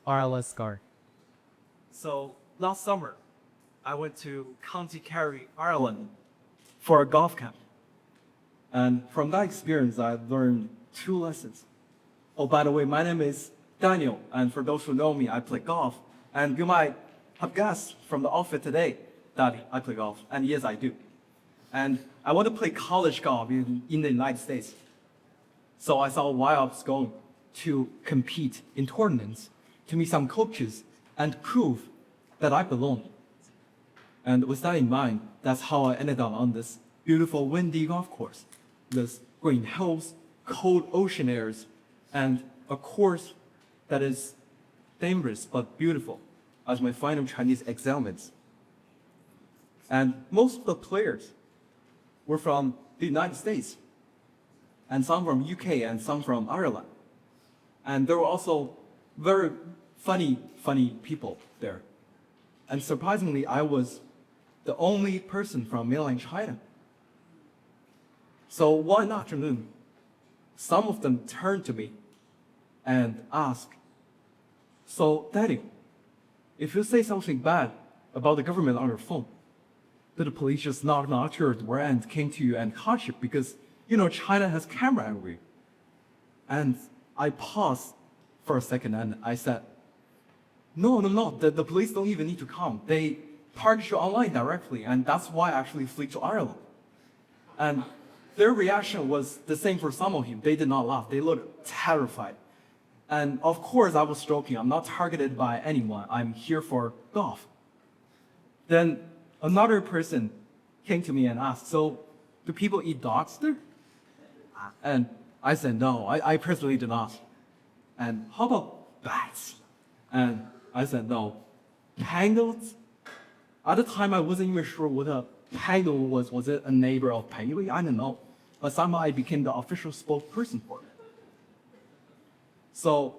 RLS scar. So last summer, I went to County Kerry, Ireland for a golf camp. And from that experience, I learned two lessons. Oh, by the way, my name is Daniel, and for those who know me, I play golf. And you might have guessed from the outfit today that I play golf, and yes, I do. And I want to play college golf in the United States. So I thought why I was going to compete in tournaments, to meet some coaches, and prove that I belong. And with that in mind, that's how I ended up on this beautiful windy golf course. With green hills, cold ocean airs, and a course that is dangerous but beautiful as my final Chinese exams. And most of the players were from the United States, and some from UK and some from Ireland. And there were also very funny people there. And surprisingly, I was the only person from mainland China. So one afternoon, some of them turned to me and asked, "So, Daddy, if you say something bad about the government on your phone, did the police just knock your door and came to you and caught you? Because, China has camera everywhere." And I paused for a second and I said, No, the police don't even need to come. They target you online directly, and that's why I actually flee to Ireland. And their reaction was the same for some of them. They did not laugh. They looked terrified. And of course, I was joking. I'm not targeted by anyone. I'm here for golf. Then another person came to me and asked, "So, do people eat dogs there?" And I said, "No, I personally do not." "And how about bats?" And I said, "No." "Pangolins?" At the time, I wasn't even sure what a pangolin was. Was it a neighbor of penguin? I don't know. But somehow I became the official spokesperson for it. So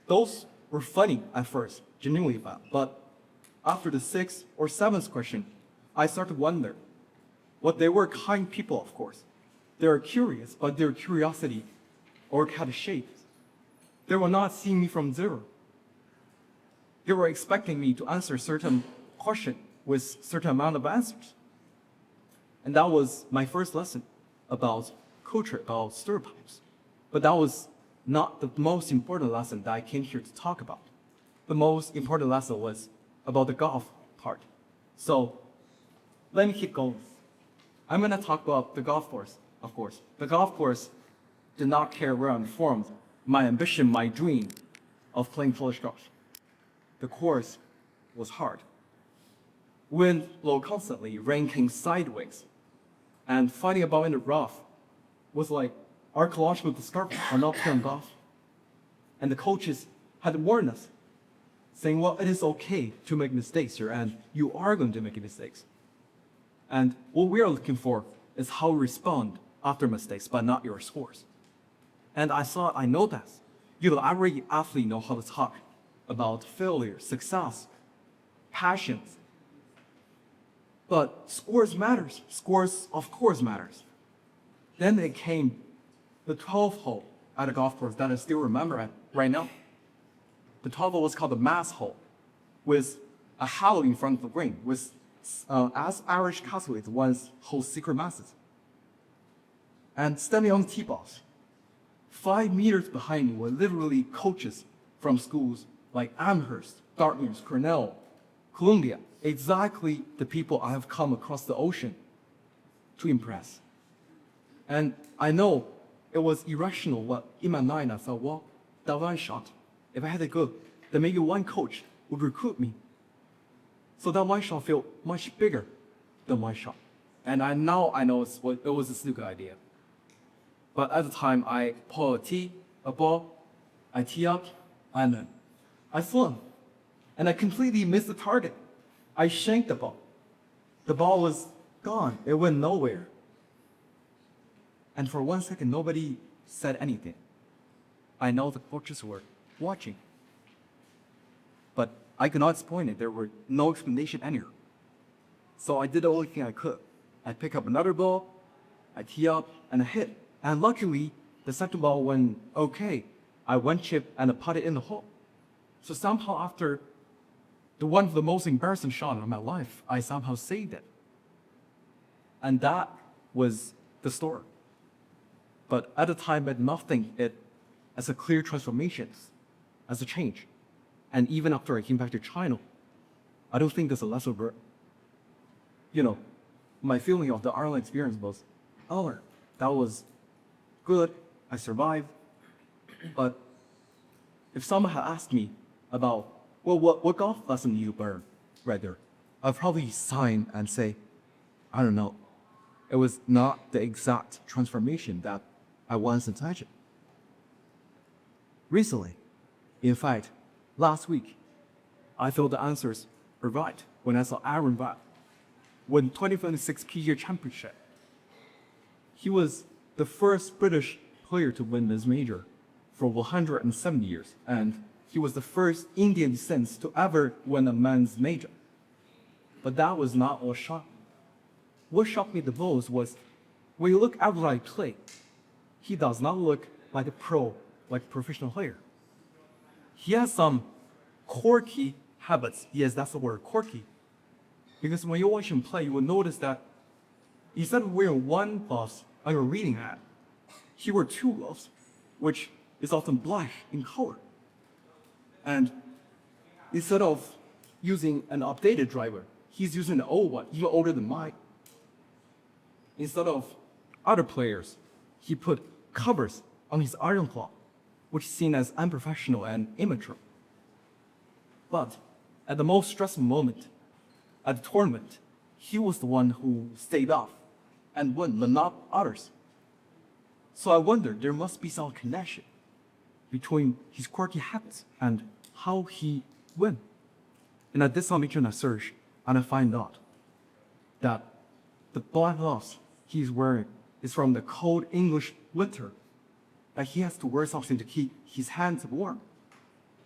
those were funny at first, genuinely fun. But after the sixth or seventh question, I started to wonder. What they were kind people, of course. They were curious, but their curiosity had a shape. They were not seeing me from zero. They were expecting me to answer certain question with certain amount of answers. And that was my first lesson about culture, about stereotypes. But that was not the most important lesson that I came here to talk about. The most important lesson was about the golf part. So let me keep going. I'm going to talk about the golf course, of course. The golf course did not care where I'm from, my ambition, my dream of playing college golf. The course was hard. Wind blew constantly, rain came sideways. And fighting about in the rough was like archaeological discovery on not playing golf. And the coaches had warned us, saying, well, it is okay to make mistakes here, and you are going to make mistakes. And what we are looking for is how we respond after mistakes, but not your scores. And I thought, I know that. Every athlete knows how to talk about failure, success, passions. But scores matters. Scores, of course, matters. Then it came the 12th hole at a golf course that I still remember right now. The 12th hole was called the mass hole, with a halo in front of the green, with as Irish Catholics once hold secret masses. And standing on the tee box, 5 meters behind me were literally coaches from schools like Amherst, Dartmouth, Cornell, Columbia, exactly the people I have come across the ocean to impress. And I know it was irrational, but in my mind I thought, well, that one shot, if I had it good, then maybe one coach would recruit me. So that one shot felt much bigger than one shot. And now I know it was a stupid idea. But at the time, I pull a ball, I tee up, and I swung. And I completely missed the target. I shanked the ball. The ball was gone. It went nowhere. And for 1 second, nobody said anything. I know the coaches were watching. But I could not explain it. There were no explanation anywhere. So I did the only thing I could. I picked up another ball, I tee up, and I hit. And luckily, the second ball went okay. I one chip and I put it in the hole. So somehow after one of the most embarrassing shots of my life, I somehow saved it. And that was the story. But at the time, I did not think it as a clear transformation, as a change. And even after I came back to China, I don't think there's a lesson over, my feeling of the Ireland experience was, oh, that was good, I survived. But if someone had asked me about, well, what golf lesson you learned right there, I'd probably sign and say, I don't know. It was not the exact transformation that I once imagined. Recently, in fact, last week, I thought the answers were right when I saw Aaron Babb win 2026 PGA Championship. He was the first British player to win this major for 170 years, and he was the first Indian descent to ever win a men's major. But that was not what shocked me. What shocked me the most was when you look at Aaron play, he does not look like a pro, like a professional player. He has some quirky habits. Yes, that's the word, quirky. Because when you watch him play, you will notice that instead of wearing one glove on your reading hat, he wore two gloves, which is often black in color. And instead of using an updated driver, he's using an old one, even older than mine. Instead of other players, he put covers on his iron claw, which is seen as unprofessional and immature. But at the most stressful moment, at the tournament, he was the one who stayed off and won, but not others. So I wonder, there must be some connection between his quirky habits and how he won. And I did some internet search, and I find out that the black gloves he's wearing is from the cold English winter, that he has to wear something to keep his hands warm.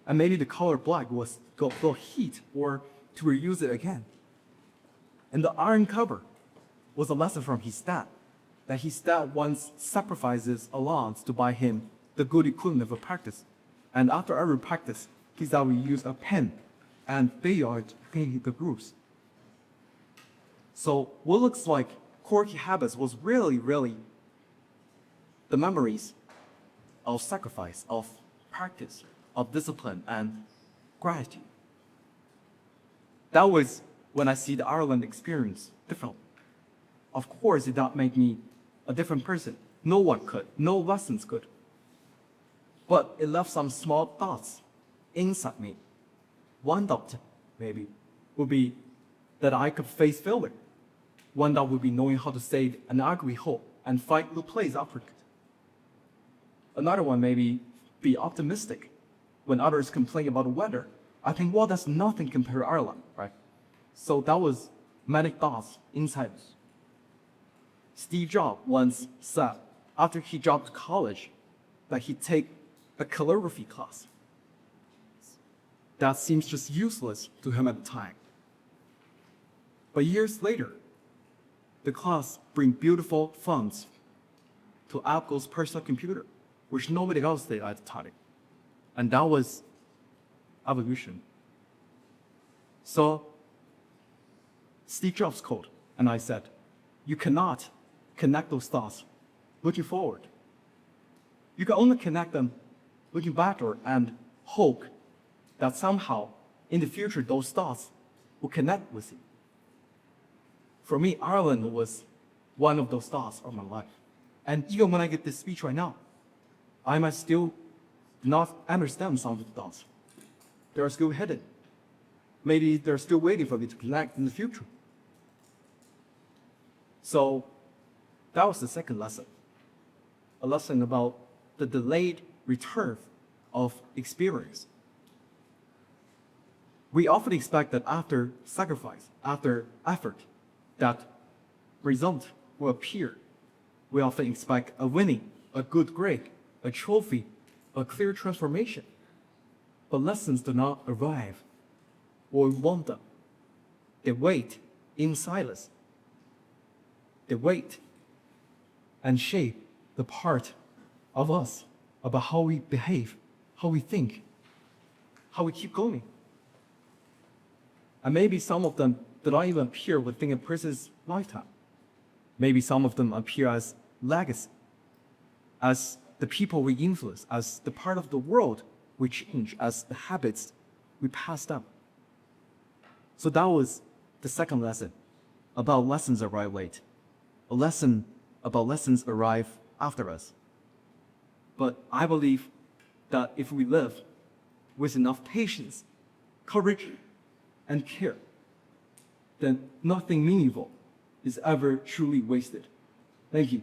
And maybe the color black was to feel heat or to reuse it again. And the iron cover was a lesson from his dad, that his dad once sacrifices allowance to buy him the good equipment of a practice. And after every practice, his dad will use a pen and billiard to paint the grooves. So what looks like quirky habits was really the memories of sacrifice, of practice, of discipline and gratitude. That was when I see the Ireland experience differently. Of course, it did not make me a different person. No one could. No lessons could. But it left some small thoughts inside me. One thought, maybe, would be that I could face failure. One thought would be knowing how to save an ugly hole and find new plays after it. Another one maybe be optimistic. When others complain about the weather, I think, well, that's nothing compared to Ireland, right? So that was many thoughts inside us. Steve Jobs once said, after he dropped college, that he'd take a calligraphy class. That seems just useless to him at the time. But years later, the class bring beautiful fonts to Apple's personal computer, which nobody else did at the time. And that was evolution. So Steve Jobs quote, and I said, you cannot connect those thoughts looking forward. You can only connect them looking backward and hope that somehow in the future those thoughts will connect with you. For me, Ireland was one of those thoughts of my life. And even when I get this speech right now, I might still not understand some of the thoughts. They're still hidden. Maybe they're still waiting for me to connect in the future. So that was the second lesson. A lesson about the delayed return of experience. We often expect that after sacrifice, after effort, that result will appear. We often expect a winning, a good grade, a trophy, a clear transformation. But lessons do not arrive or we want them. They wait in silence. They wait and shape the part of us about how we behave, how we think, how we keep going. And maybe some of them do not even appear within a person's lifetime. Maybe some of them appear as legacy, as the people we influence, as the part of the world we change, as the habits we pass down. So that was the second lesson about lessons arrive late. A lesson about lessons arrive after us. But I believe that if we live with enough patience, courage, and care, then nothing meaningful is ever truly wasted. Thank you.